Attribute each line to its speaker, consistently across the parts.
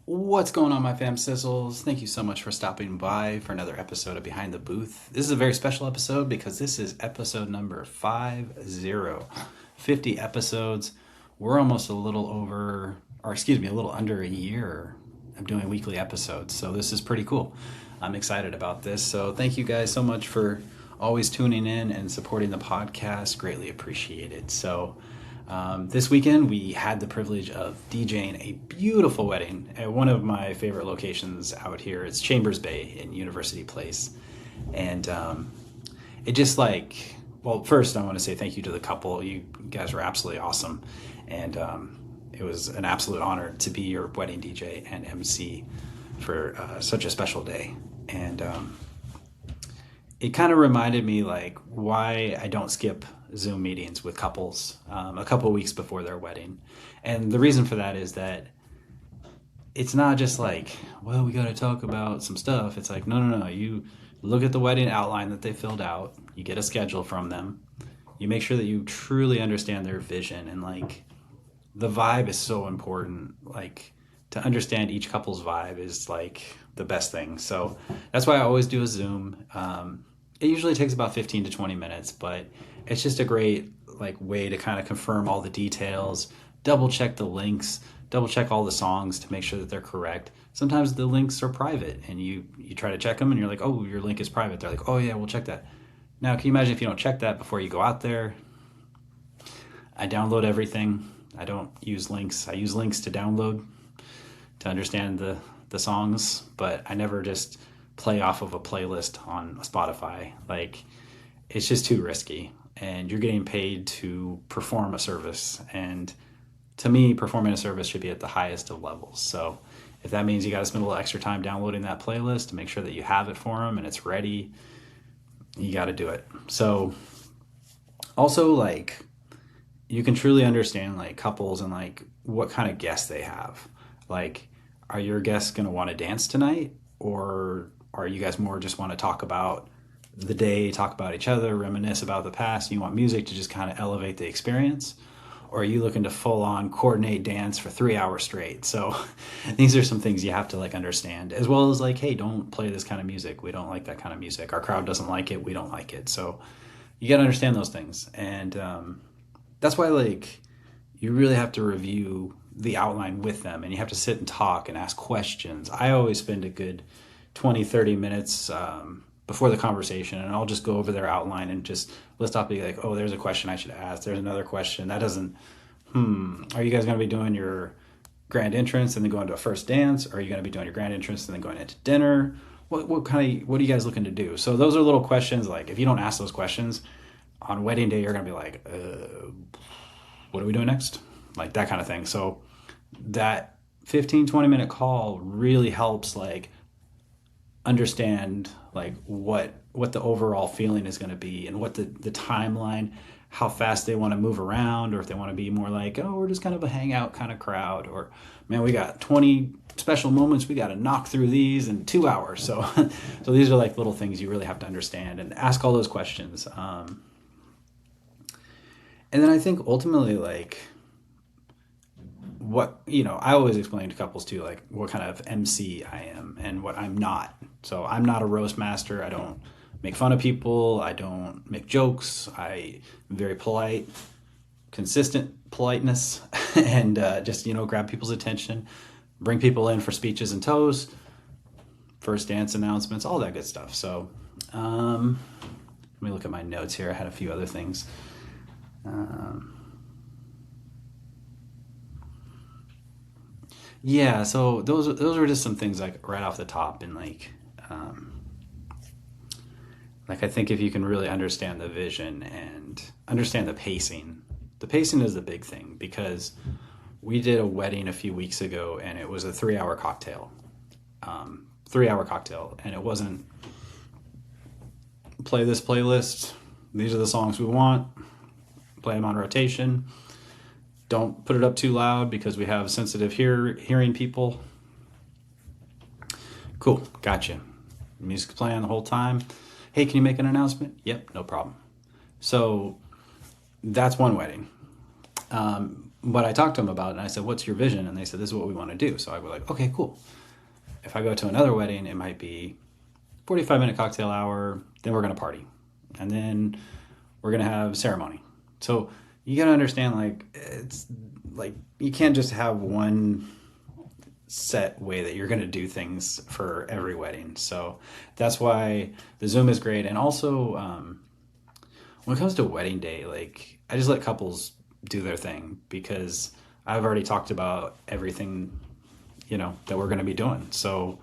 Speaker 1: What's going on, my fam sizzles? Thank you so much for stopping by for another episode of Behind the Booth. This is a very special episode because this is episode number 50 episodes. We're almost a little over, or excuse me, a little under a year of doing weekly episodes. So this is pretty cool. I'm excited about this. So thank you guys so much for always tuning in and supporting the podcast. Greatly appreciated. This weekend, we had the privilege of DJing a beautiful wedding at one of my favorite locations out here. It's Chambers Bay in University Place. And it just like, well, first, I want to say thank you to the couple. You guys were absolutely awesome. And it was an absolute honor to be your wedding DJ and MC for such a special day. And it kind of reminded me like why I don't skip Zoom meetings with couples a couple of weeks before their wedding. And the reason for that is that it's not just like, well, we got to talk about some stuff. It's like, no. You look at the wedding outline that they filled out, you get a schedule from them, you make sure that you truly understand their vision. And like the vibe is so important. Like to understand each couple's vibe is like the best thing. So that's why I always do a Zoom. It usually takes about 15 to 20 minutes, but it's just a great like way to kind of confirm all the details, double check the links, double check all the songs to make sure that they're correct. Sometimes the links are private and you try to check them and you're like, oh, your link is private. They're like, oh yeah, we'll check that. Now, can you imagine if you don't check that before you go out there? I download everything. I don't use links. I use links to download to understand the songs, but I never just play off of a playlist on Spotify. Like it's just too risky, and you're getting paid to perform a service. And to me, performing a service should be at the highest of levels. So if that means you got to spend a little extra time downloading that playlist to make sure that you have it for them and it's ready, you got to do it. So also like you can truly understand like couples and like what kind of guests they have. Like, are your guests going to want to dance tonight, or are you guys more just want to talk about the day, talk about each other, reminisce about the past? You want music to just kind of elevate the experience? Or are you looking to full on coordinate dance for 3 hours straight? So these are some things you have to like understand, as well as like, hey, don't play this kind of music. We don't like that kind of music. Our crowd doesn't like it. We don't like it. So you got to understand those things. And that's why like you really have to review the outline with them, and you have to sit and talk and ask questions. I always spend a good 20, 30 minutes before the conversation, and I'll just go over their outline and just list off, be like, oh, there's a question I should ask. There's another question. That doesn't, are you guys going to be doing your grand entrance and then going to a first dance? Or are you going to be doing your grand entrance and then going into dinner? What are you guys looking to do? So those are little questions. Like if you don't ask those questions on wedding day, you're going to be like, what are we doing next? Like that kind of thing. So that 15, 20-minute call really helps like understand like what the overall feeling is going to be, and what the timeline, how fast they want to move around, or if they want to be more like, oh, we're just kind of a hangout kind of crowd, or man, we got 20 special moments, we got to knock through these in 2 hours. So so these are like little things you really have to understand and ask all those questions. And then I think ultimately like what, I always explain to couples too, like what kind of MC I am and what I'm not. So I'm not a roast master. I don't make fun of people. I don't make jokes. I'm very polite, consistent politeness, and just, grab people's attention, bring people in for speeches and toasts, first dance announcements, all that good stuff. So let me look at my notes here. I had a few other things. Yeah, so those were just some things like right off the top, and like I think if you can really understand the vision and understand the pacing is the big thing, because we did a wedding a few weeks ago and it was a 3 hour cocktail, 3 hour cocktail, and it wasn't play this playlist. These are the songs we want. Play them on rotation. Don't put it up too loud because we have sensitive hearing people. Cool, gotcha. Music's playing the whole time. Hey, can you make an announcement? Yep, no problem. So that's one wedding. but I talked to them about it, and I said, what's your vision? And they said, this is what we want to do. So I was like, okay, cool. If I go to another wedding, it might be 45-minute cocktail hour, then we're going to party. And then we're going to have ceremony. So you got to understand, like, it's like you can't just have one set way that you're going to do things for every wedding. So that's why the Zoom is great. And also, when it comes to wedding day, like, I just let couples do their thing because I've already talked about everything, that we're going to be doing. So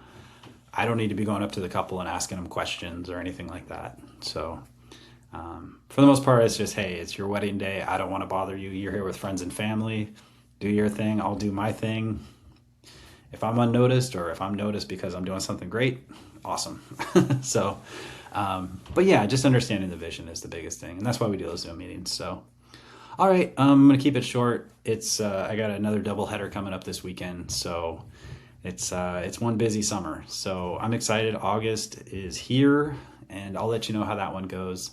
Speaker 1: I don't need to be going up to the couple and asking them questions or anything like that. So for the most part, it's just, hey, it's your wedding day. I don't want to bother you. You're here with friends and family. Do your thing. I'll do my thing. If I'm unnoticed or if I'm noticed because I'm doing something great, awesome. So, but yeah, just understanding the vision is the biggest thing. And that's why we do those Zoom meetings. So, all right, I'm going to keep it short. It's, I got another doubleheader coming up this weekend. So it's one busy summer. So I'm excited. August is here and I'll let you know how that one goes.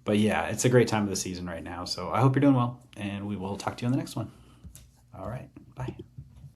Speaker 1: But yeah, it's a great time of the season right now. So I hope you're doing well and we will talk to you on the next one. All right. Bye.